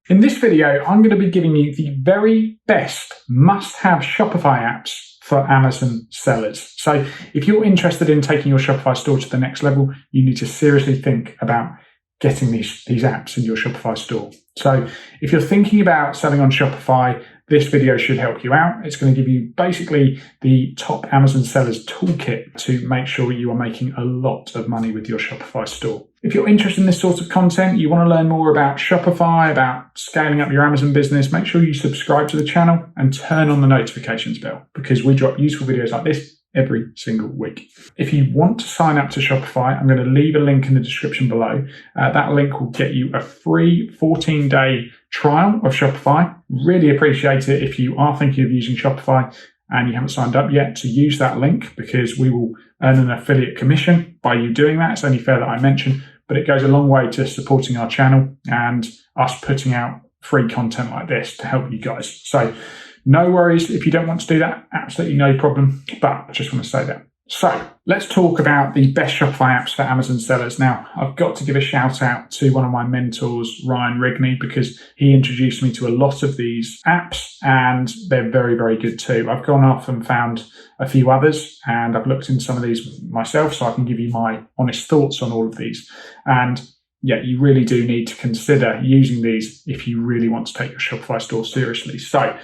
In this video, I'm going to be giving you the very best must-have Shopify apps for Amazon sellers. So if you're interested in taking your Shopify store to the next level, you need to seriously think about getting these apps in your Shopify store. So if you're thinking about selling on Shopify, this video should help you out. It's going to give you basically the top Amazon sellers toolkit to make sure you are making a lot of money with your Shopify store. If you're interested in this sort of content, you want to learn more about Shopify, about scaling up your Amazon business, make sure you subscribe to the channel and turn on the notifications bell because we drop useful videos like this every single week. If you want to sign up to Shopify, I'm going to leave a link in the description below. That link will get you a free 14-day trial of Shopify. Really appreciate it if you are thinking of using Shopify and you haven't signed up yet to use that link because we will earn an affiliate commission by you doing that. It's only fair that I mention, but it goes a long way to supporting our channel and us putting out free content like this to help you guys. So no worries if you don't want to do that, absolutely no problem, but I just want to say that. So let's talk about the best Shopify apps for Amazon sellers. Now, I've got to give a shout out to one of my mentors, Ryan Rigney, because he introduced me to a lot of these apps and they're very, very good too. I've gone off and found a few others and I've looked into some of these myself so I can give you my honest thoughts on all of these. And yeah, you really do need to consider using these if you really want to take your Shopify store seriously. So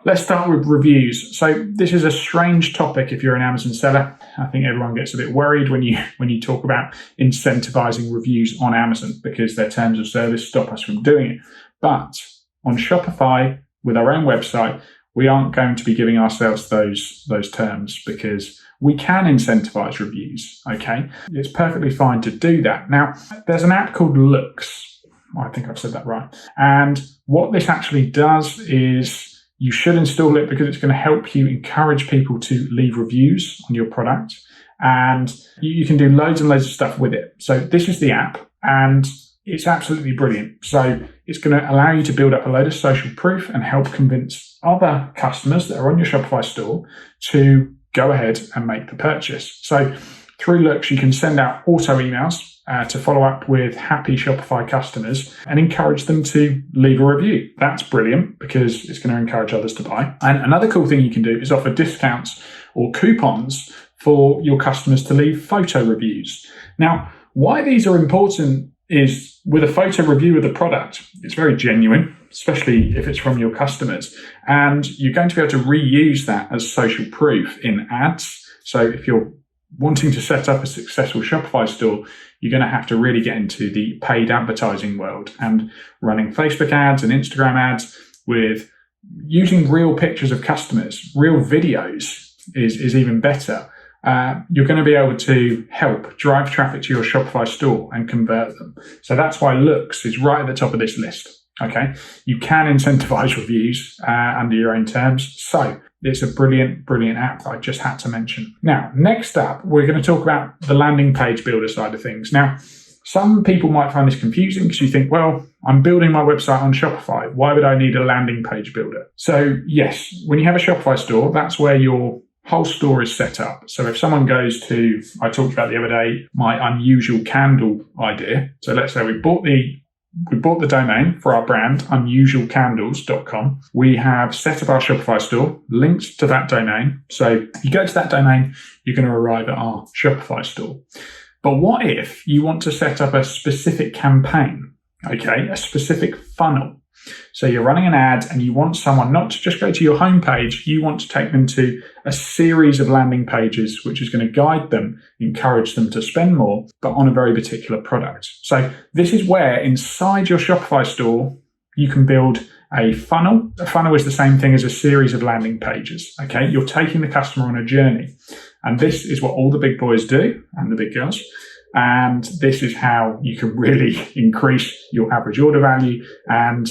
let's start with reviews. So this is a strange topic if you're an Amazon seller. I think everyone gets a bit worried when you talk about incentivizing reviews on Amazon because their terms of service stop us from doing it. But on Shopify, with our own website, we aren't going to be giving ourselves those terms because we can incentivize reviews, okay? It's perfectly fine to do that. Now, there's an app called Looks. I think I've said that right. And what this actually does is you should install it because it's going to help you encourage people to leave reviews on your product. And you can do loads and loads of stuff with it. So this is the app and it's absolutely brilliant. So it's going to allow you to build up a load of social proof and help convince other customers that are on your Shopify store to go ahead and make the purchase. So through Looks, you can send out auto emails to follow up with happy Shopify customers and encourage them to leave a review. That's brilliant because it's going to encourage others to buy. And another cool thing you can do is offer discounts or coupons for your customers to leave photo reviews. Now, why these are important is with a photo review of the product, it's very genuine, especially if it's from your customers. And you're going to be able to reuse that as social proof in ads. So if you're wanting to set up a successful Shopify store, you're going to have to really get into the paid advertising world and running Facebook ads and Instagram ads with using real pictures of customers. Real videos is even better. You're going to be able to help drive traffic to your Shopify store and convert them. So that's why Looks is right at the top of this list. Okay, you can incentivize reviews under your own terms. So it's a brilliant, brilliant app that I just had to mention. Now, next up, we're going to talk about the landing page builder side of things. Now, some people might find this confusing because you think, well, I'm building my website on Shopify. Why would I need a landing page builder? So yes, when you have a Shopify store, that's where your whole store is set up. So if someone goes to, I talked about the other day, my unusual candle idea. So let's say we bought the domain for our brand, unusualcandles.com. We have set up our Shopify store, linked to that domain. So you go to that domain, you're going to arrive at our Shopify store. But what if you want to set up a specific campaign, okay, a specific funnel? So you're running an ad and you want someone not to just go to your homepage, you want to take them to a series of landing pages, which is going to guide them, encourage them to spend more, but on a very particular product. So this is where inside your Shopify store, you can build a funnel. A funnel is the same thing as a series of landing pages. Okay, you're taking the customer on a journey. And this is what all the big boys do and the big girls. And this is how you can really increase your average order value and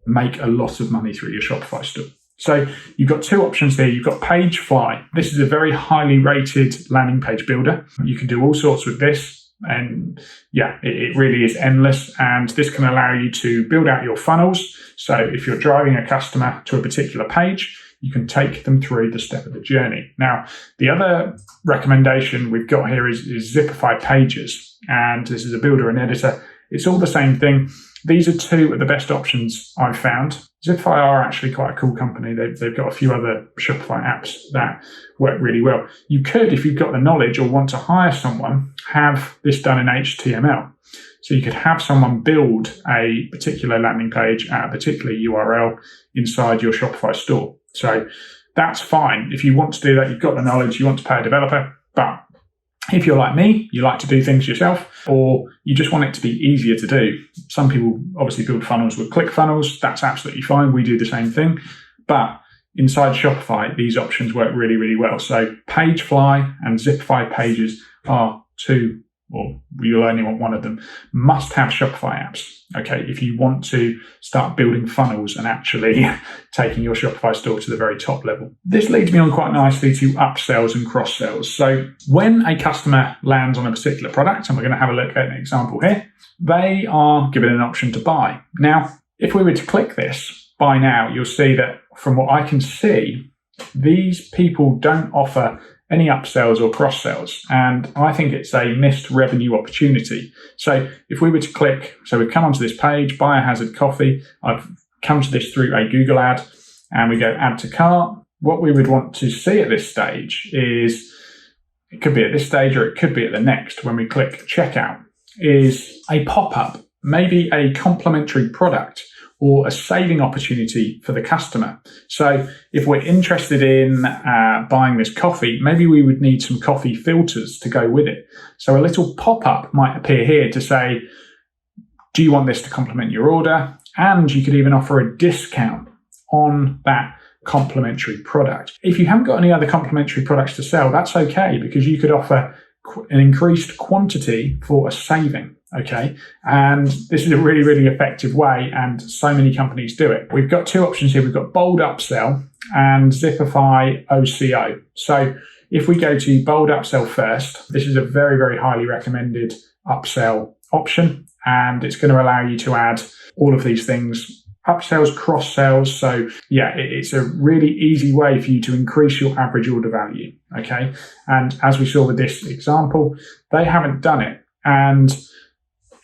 make a lot of money through your Shopify store. So you've got two options here. You've got Pagefly. This is a very highly rated landing page builder. You can do all sorts with this. And yeah, it really is endless. And this can allow you to build out your funnels. So if you're driving a customer to a particular page, you can take them through the step of the journey. Now, the other recommendation we've got here is Zipify Pages. And this is a builder and editor. It's all the same thing. these are two of the best options I've found. Shopify are actually quite a cool company. They've got a few other Shopify apps that work really well. You could, if you've got the knowledge or want to hire someone, have this done in HTML. So you could have someone build a particular landing page at a particular URL inside your Shopify store. So that's fine. If you want to do that, you've got the knowledge, you want to pay a developer. But if you're like me, you like to do things yourself, or you just want it to be easier to do. Some people obviously build funnels with ClickFunnels. That's absolutely fine. We do the same thing. But inside Shopify, these options work really, really well. So Pagefly and Zipify pages are two, or you'll only want one of them, must-have Shopify apps, okay, if you want to start building funnels and actually taking your Shopify store to the very top level. This leads me on quite nicely to upsells and cross-sells. So when a customer lands on a particular product, and we're going to have a look at an example here, they are given an option to buy. Now, if we were to click this, buy now, you'll see that from what I can see, these people don't offer any upsells or cross-sells, and I think it's a missed revenue opportunity. So if we were to click, so we've come onto this page, buy a hazard coffee, I've come to this through a Google ad, and we go add to cart. What we would want to see at this stage is, it could be at this stage or it could be at the next, when we click checkout, is a pop-up, maybe a complimentary product or a saving opportunity for the customer. So if we're interested in buying this coffee, maybe we would need some coffee filters to go with it. So a little pop-up might appear here to say, do you want this to complement your order? And you could even offer a discount on that complimentary product. If you haven't got any other complimentary products to sell, that's okay, because you could offer an increased quantity for a saving. Okay, and this is a really, really effective way, and so many companies do it. We've got two options here. We've got Bold Upsell and Zipify OCO. So if we go to Bold Upsell first, this is a very, very highly recommended upsell option, and it's going to allow you to add all of these things, upsells, cross-sells. So yeah, it's a really easy way for you to increase your average order value. Okay, and as we saw with this example, they haven't done it. And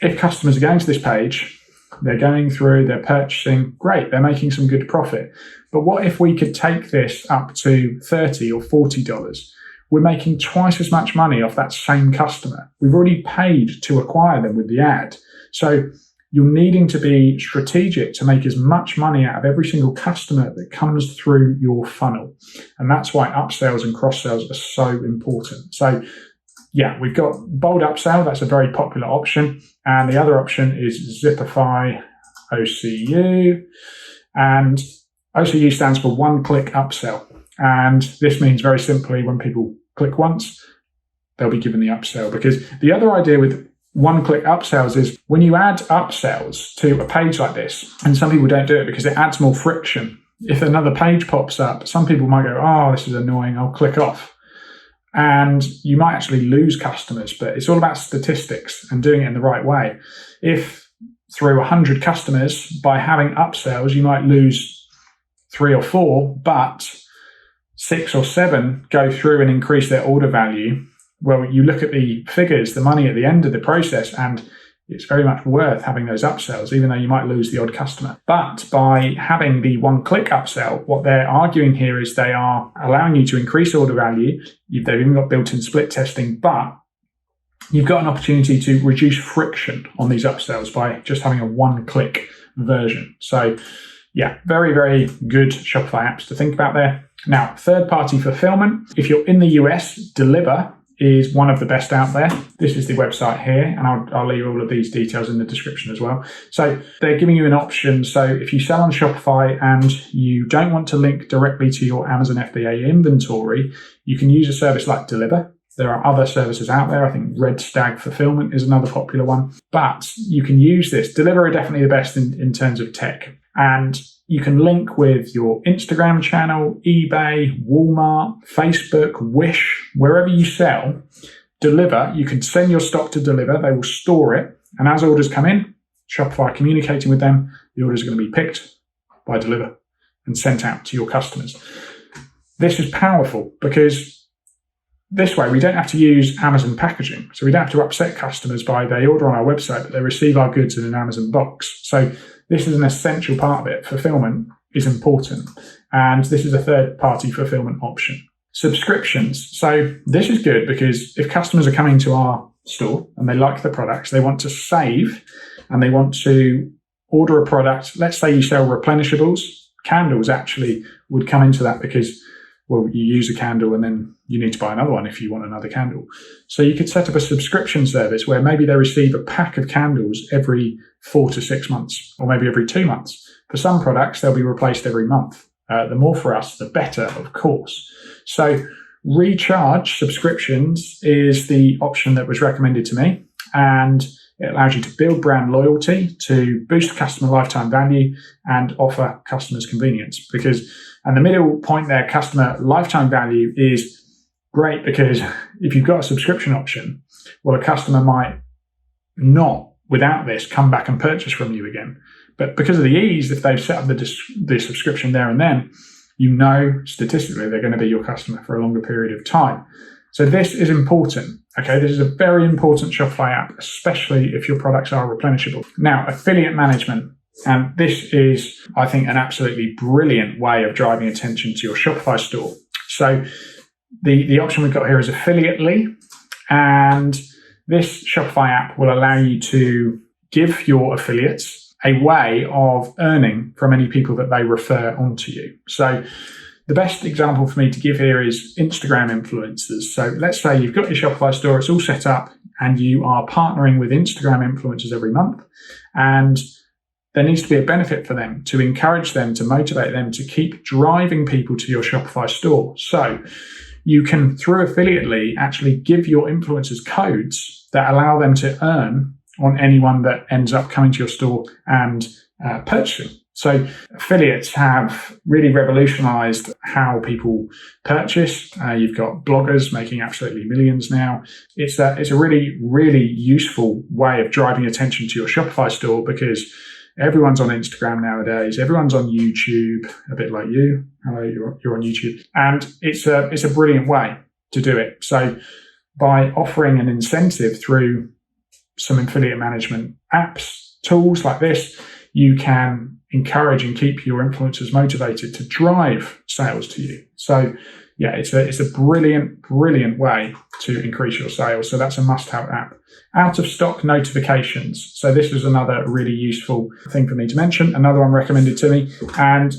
if customers are going to this page, they're going through, they're purchasing, great, they're making some good profit. But what if we could take this up to $30 or $40? We're making twice as much money off that same customer. We've already paid to acquire them with the ad. So you're needing to be strategic to make as much money out of every single customer that comes through your funnel. And that's why upsells and cross-sells are so important. So yeah, we've got Bold Upsell. That's a very popular option. And the other option is Zipify OCU. And OCU stands for one-click upsell. And this means very simply, when people click once, they'll be given the upsell. Because the other idea with one-click upsells is when you add upsells to a page like this, and some people don't do it because it adds more friction. If another page pops up, some people might go, oh, this is annoying, I'll click off. And you might actually lose customers, but it's all about statistics and doing it in the right way. If through 100 customers, by having upsells, you might lose 3 or 4, but 6 or 7 go through and increase their order value, well, you look at the figures, the money at the end of the process, and it's very much worth having those upsells, even though you might lose the odd customer. But by having the one-click upsell, what they're arguing here is they are allowing you to increase order value. They've even got built-in split testing, but you've got an opportunity to reduce friction on these upsells by just having a one-click version. So yeah, very, very good Shopify apps to think about there. Now, third-party fulfillment. If you're in the US, Deliver is one of the best out there. This is the website here, and I'll leave all of these details in the description as well. So they're giving you an option. So if you sell on Shopify and you don't want to link directly to your Amazon FBA inventory, you can use a service like Deliver. There are other services out there. I think Red Stag Fulfillment is another popular one. But you can use this. Deliver are definitely the best in terms of tech. And you can link with your Instagram channel, eBay, Walmart, Facebook, Wish, wherever you sell. Deliver, you can send your stock to Deliver. They will store it. And as orders come in, Shopify communicating with them, the orders are going to be picked by Deliver and sent out to your customers. This is powerful because this way, we don't have to use Amazon packaging. So we don't have to upset customers by they order on our website, but they receive our goods in an Amazon box. So this is an essential part of it. Fulfillment is important. And this is a third-party fulfillment option. Subscriptions. So this is good because if customers are coming to our store and they like the products, they want to save and they want to order a product. Let's say you sell replenishables. Candles actually would come into that because, well, you use a candle and then you need to buy another one if you want another candle. So you could set up a subscription service where maybe they receive a pack of candles every 4 to 6 months, or maybe every 2 months. For some products, they'll be replaced every month. The more for us, the better, of course. So recharge subscriptions is the option that was recommended to me, and it allows you to build brand loyalty, to boost customer lifetime value, and offer customers convenience. And the middle point there, customer lifetime value, is great because if you've got a subscription option, well, a customer might not, without this, come back and purchase from you again. But because of the ease, if they've set up the subscription there and then, you know statistically they're going to be your customer for a longer period of time. So this is important. Okay, this is a very important Shopify app, especially if your products are replenishable. Now, affiliate management. And this is, I think, an absolutely brilliant way of driving attention to your Shopify store. So the option we've got here is Affiliately. And this Shopify app will allow you to give your affiliates a way of earning from any people that they refer onto you. So the best example for me to give here is Instagram influencers. So let's say you've got your Shopify store, it's all set up, and you are partnering with Instagram influencers every month. And there needs to be a benefit for them to encourage them, to motivate them to keep driving people to your Shopify store. So you can, through Affiliately, actually give your influencers codes that allow them to earn on anyone that ends up coming to your store and purchasing. So affiliates have really revolutionized how people purchase. You've got bloggers making absolutely millions now. It's a really, really useful way of driving attention to your Shopify store because everyone's on Instagram nowadays. Everyone's on YouTube, a bit like you. Hello, you're on YouTube. And it's a brilliant way to do it. So by offering an incentive through some affiliate management apps, tools like this, you can encourage and keep your influencers motivated to drive sales to you. So yeah, it's a brilliant, brilliant way to increase your sales. So that's a must-have app. Out of stock notifications. So this is another really useful thing for me to mention. Another one recommended to me, and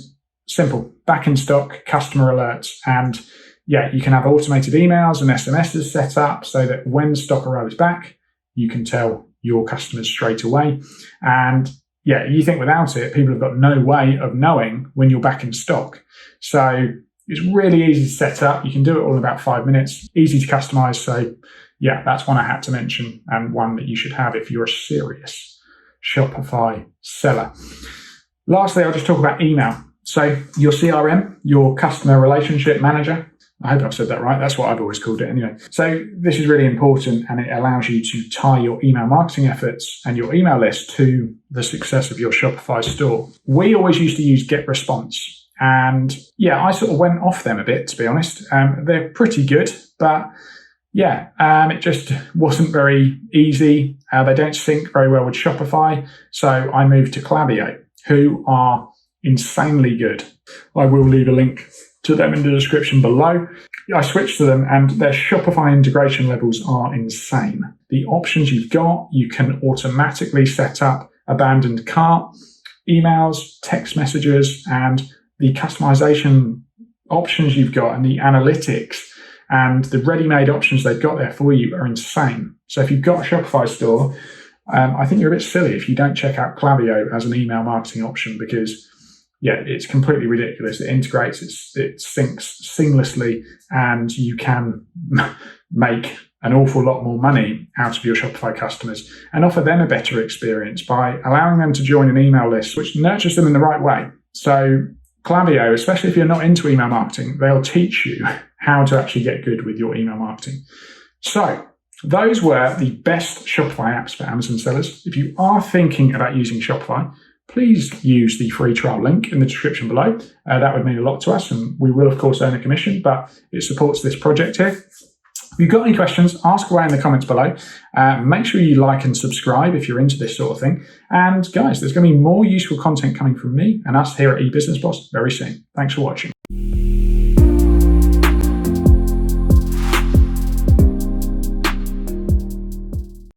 simple, back in stock, customer alerts. And yeah, you can have automated emails and SMSs set up so that when stock arrives back, you can tell your customers straight away. And yeah, you think without it, people have got no way of knowing when you're back in stock. So it's really easy to set up. You can do it all in about 5 minutes, easy to customize. So yeah, that's one I had to mention, and one that you should have if you're a serious Shopify seller. Lastly, I'll just talk about email. So your CRM, your customer relationship manager, I hope I've said that right. That's what I've always called it anyway. So this is really important, and it allows you to tie your email marketing efforts and your email list to the success of your Shopify store. We always used to use GetResponse, and yeah, I sort of went off them a bit, to be honest. They're pretty good, but yeah, it just wasn't very easy. They don't sync very well with Shopify. So I moved to Klaviyo, who are insanely good. I will leave a link to them in the description below. I switched to them, and their Shopify integration levels are insane. The options you've got, you can automatically set up abandoned cart, emails, text messages, and the customization options you've got and the analytics and the ready-made options they've got there for you are insane. So if you've got a Shopify store, I think you're a bit silly if you don't check out Klaviyo as an email marketing option, because yeah, it's completely ridiculous. It integrates, it syncs seamlessly, and you can make an awful lot more money out of your Shopify customers and offer them a better experience by allowing them to join an email list, which nurtures them in the right way. So Klaviyo, especially if you're not into email marketing, they'll teach you how to actually get good with your email marketing. So those were the best Shopify apps for Amazon sellers. If you are thinking about using Shopify, please use the free trial link in the description below. That would mean a lot to us, and we will, of course, earn a commission, but it supports this project here. If you've got any questions, ask away in the comments below. Make sure you like and subscribe if you're into this sort of thing. And guys, there's going to be more useful content coming from me and us here at eBusiness Boss very soon. Thanks for watching.